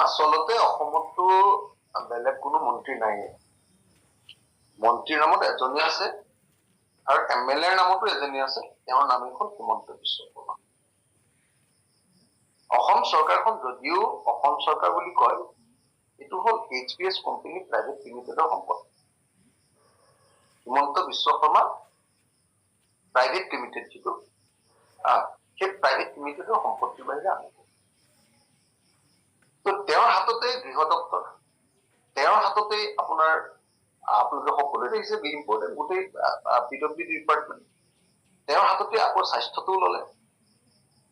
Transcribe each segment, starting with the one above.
আচলতে অসমতো বেলেগ কোনো মন্ত্ৰী নাই। মন্ত্ৰীৰ নামত এজনী আছে আৰু এমএলএৰ নামতো এজনী আছে, তেওঁৰ নাম এখন হিমন্ত বিশ্ব শৰ্মা। অসম চৰকাৰখন যদিও অসম চৰকাৰ বুলি কয়, এইটো হ'ল HPS কোম্পানী প্ৰাইভেট লিমিটেডৰ সম্পদ। হিমন্ত বিশ্ব শৰ্মা প্ৰাইভেট লিমিটেড যিটো সেই প্ৰাইভেট লিমিটেডৰ সম্পত্তিৰ বাহিৰে আমি তো তেওঁৰ হাততে গৃহ দপ্তৰ, তেওঁৰ হাততে আপোনাৰ আপোনালোকে সকলোৱে দেখিছে ইম্পৰ্টেণ্ট গোটেই PWD ডিপাৰ্টমেণ্ট, তেওঁৰ হাততে আকৌ স্বাস্থ্যটোও ল'লে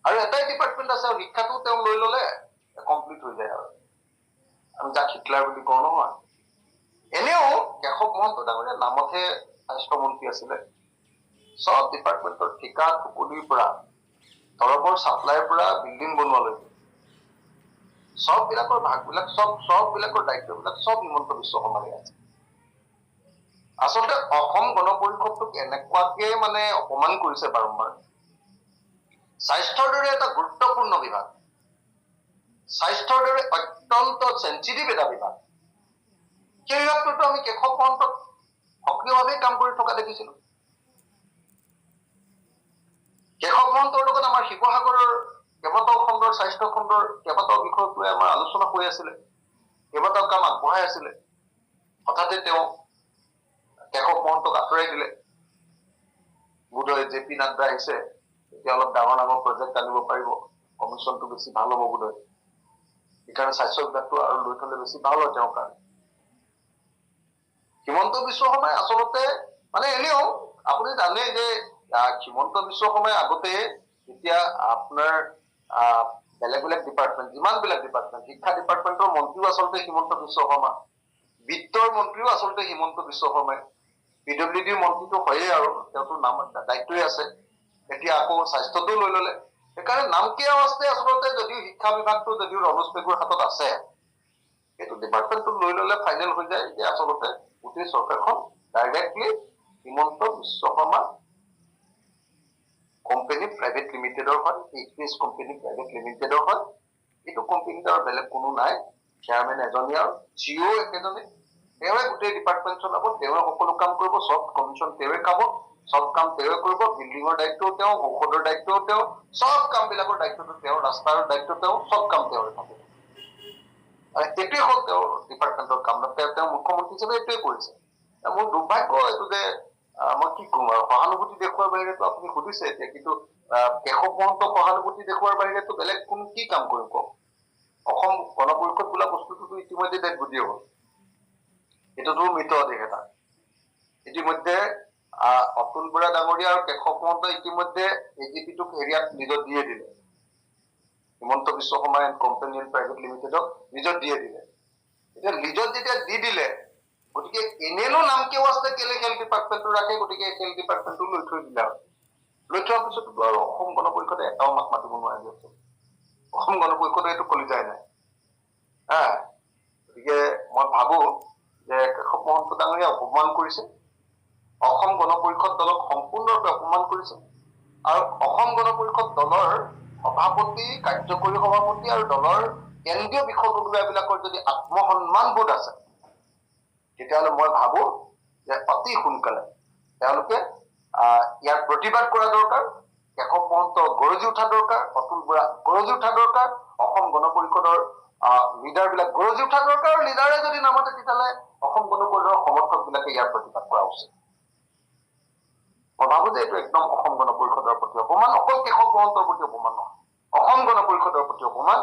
আৰু এটাই ডিপাৰ্টমেণ্ট আছে আৰু শিক্ষাটো তেওঁ লৈ ল'লে, কমপ্লিট হৈ যায় আৰু আমি যাক হিটলাৰ বুলি কওঁ নহয়। এনেও কেশৱ মহন্ত ডাঙৰীয়া নামতহে স্বাস্থ্যমন্ত্ৰী আছিলে, সব ডিপাৰ্টমেণ্টৰ ঠিকা টুকুলিৰ পৰা তৰফৰ ছাপ্লাইৰ পৰা বিল্ডিং বনোৱালৈকে সব বিলাকৰ ভাগবিলাক সব বিলাকৰ দায়িত্ববিলাক সব হিমন্ত বিশ্ব শৰ্মাৰে আছে। আচলতে অসম গণ পৰিষদটোক এনেকুৱাকে মানে অপমান কৰিছে বাৰম্বাৰ। স্বাস্থ্যৰ দৰে এটা গুৰুত্বপূৰ্ণ বিভাগ, স্বাস্থ্যৰ দৰে অত্যন্ত চেঞ্চিটিভ এটা বিভাগ, সেই বিভাগটোতো আমি কেশৱ মহন্তক সক্ৰিয়ভাৱে কাম কৰি থকা দেখিছিলো। কেশৱ মহন্তৰ লগত আমাৰ শিৱসাগৰৰ কেইবাটাও খণ্ডৰ স্বাস্থ্য খণ্ডৰ কেইবাটাও বিষয়ক লৈ আমাৰ আলোচনা হৈ আছিলে, কেইবাটাও কাম আগবঢ়াই আছিলে। হঠাতে তেওঁ কেশৱ মহন্তক আঁতৰাই দিলে। বোধহয় JP নাড্ডা আহিছে, এতিয়া অলপ ডাঙৰ ডাঙৰ প্ৰজেক্ট আনিব পাৰিব, কমিশ্যনটো বেছি ভাল হ'ব বোধহয়, সেইকাৰণে স্বাস্থ্য বিভাগটো আৰু লৈ থলে বেছি ভাল হয় তেওঁৰ কাৰণে। হিমন্ত বিশ্ব শৰ্মাই আচলতে মানে এনেও আপুনি জানে যে হিমন্ত বিশ্ব শৰ্মাই আগতে যেতিয়া আপোনাৰ বেলেগ বেলেগ ডিপাৰ্টমেণ্ট, যিমান বিলাক ডিপাৰ্টমেণ্ট, শিক্ষা ডিপাৰ্টমেণ্টৰ মন্ত্ৰীও আচলতে হিমন্ত বিশ্ব শৰ্মা, বিত্তৰ মন্ত্ৰীও আচলতে হিমন্ত বিশ্ব শৰ্মাই, PWD মন্ত্ৰীটো হয়েই আৰু তেওঁতো নাম দায়িত্বই আছে। এতিয়া আকৌ স্বাস্থ্যটো লৈ ললে, সেইকাৰণে নামকেও আছে আচলতে। যদিও শিক্ষা বিভাগটো যদিও ৰমেশ পেগুৰ হাতত আছে, সেইটো ডিপাৰ্টমেণ্টটো লৈ ললে ফাইনেল হৈ যায় যে আচলতে গোটেই চৰকাৰখন directly Himanta Biswa Sarma company private লিমিটেডৰ হয়, HPS কোম্পানী প্ৰাইভেট লিমিটেডৰ হয়। এইটো কোম্পানীত আৰু বেলেগ কোনো নাই, চেয়াৰমেন এজনী আৰু CEO একেজনে, তেওঁৱে গোটেই ডিপাৰ্টমেণ্ট চলাব, তেওঁৱে সকলো কাম কৰিব, সব কমিশ্যন তেওঁৱে খাব, সব কাম তেওঁৱে কৰিব, বিল্ডিঙৰ দায়িত্বও তেওঁ, ঔষধৰ দায়িত্বও তেওঁ, সব কাম বিলাকৰ দায়িত্বটো তেওঁ, ৰাস্তাৰ দায়িত্ব তেওঁ, সব কাম তেওঁৰে থাকিব। এইটোৱে হ'ল তেওঁৰ ডিপাৰ্টমেণ্টৰ কাম। তেওঁ মুখ্যমন্ত্ৰী হিচাপে এইটোৱে কৰিছে। মোৰ দুৰ্ভাগ্য এইটো যে মই কি কম আৰু, সহানুভূতি দেখুৱাৰ বাহিৰেতো আপুনি সুধিছে এতিয়া, কিন্তু কেশৱ মহন্তক সহানুভূতি দেখুৱাৰ বাহিৰেতো বেলেগ কোনো কি কাম কৰিম কওক। অসম গণ পৰিষদ বোলা বস্তুটোতো ইতিমধ্যে দেশ বুজিয়ে হ'ল, এইটোতো মৃতদেহ এটা। ইতিমধ্যে অতুল বৰা ডাঙৰীয়া আৰু কেশৱ মহন্ত ইতিমধ্যে AGP-টোক হেৰিয়াত নিজৰ দিয়ে দিলে, Himanta Biswa Sarma and company private লিমিটেডক নিজৰ দিয়ে দিলে। এতিয়া নিজৰ যেতিয়া দি দিলে, গতিকে এনেনো নাম কিয় আছে, কেলে খেল ডিপাৰ্টমেণ্টটো ৰাখে, গতিকে খেল ডিপাৰ্টমেণ্টটো লৈ থৈ দিলে আৰু লৈ থোৱাৰ পিছতো আৰু অসম গণ পৰিষদে এটাও মাত মাতিব নোৱাৰি আছে। অসম গণ পৰিষদে এইটো কলিজাই নাই। গতিকে মই ভাবো যে কেশৱ মহন্ত ডাঙৰীয়া অপমান কৰিছে, অসম গণ পৰিষদ দলক সম্পূৰ্ণৰূপে অপমান কৰিছে, আৰু অসম গণ পৰিষদ দলৰ সভাপতি, কাৰ্যকৰী সভাপতি আৰু দলৰ কেন্দ্ৰীয় বিষয়ববীয়াবিলাকৰ যদি আত্মসন্মান বোধ আছে, তেতিয়াহ'লে মই ভাবো যে অতি সোনকালে তেওঁলোকে ইয়াৰ প্ৰতিবাদ কৰা দৰকাৰ, কেশৱ মহন্ত গৰজি উঠা দৰকাৰ, অতুল বৰা গৰজি উঠা দৰকাৰ, অসম গণ পৰিষদৰ লিডাৰ বিলাক গৰজি উঠা দৰকাৰ, আৰু লিডাৰে যদি নামাতে তেতিয়াহ'লে অসম গণ পৰিষদৰ সমৰ্থক বিলাকে ইয়াৰ প্ৰতিবাদ কৰা উচিত। মই ভাবো যে এইটো একদম অসম গণ পৰিষদৰ প্ৰতি অপমান, অকল কেশৱ মহন্তৰ প্ৰতি অপমান নহয়, অসম গণ পৰিষদৰ প্ৰতি অপমান,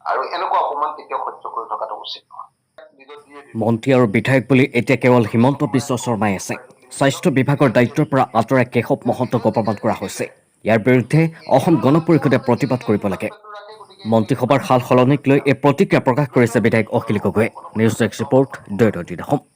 আৰু এনেকুৱা অপমান কেতিয়াও সহ্য কৰি থকাটো উচিত নহয়। মন্ত্ৰী আৰু বিধায়ক বুলি এতিয়া কেৱল হিমন্ত বিশ্ব শৰ্মাই আছে। স্বাস্থ্য বিভাগৰ দায়িত্বৰ পৰা আঁতৰাই কেশৱ মহন্তক অপমান কৰা হৈছে। ইয়াৰ বিৰুদ্ধে অসম গণ পৰিষদে প্ৰতিবাদ কৰিব লাগে। মন্ত্ৰীসভাৰ সাল সলনিক লৈ এই প্ৰতিক্ৰিয়া প্ৰকাশ কৰিছে বিধায়ক অখিল গগৈয়ে। নিউজ ডেস্ক ৰিপৰ্ট, দৈনিক অসম।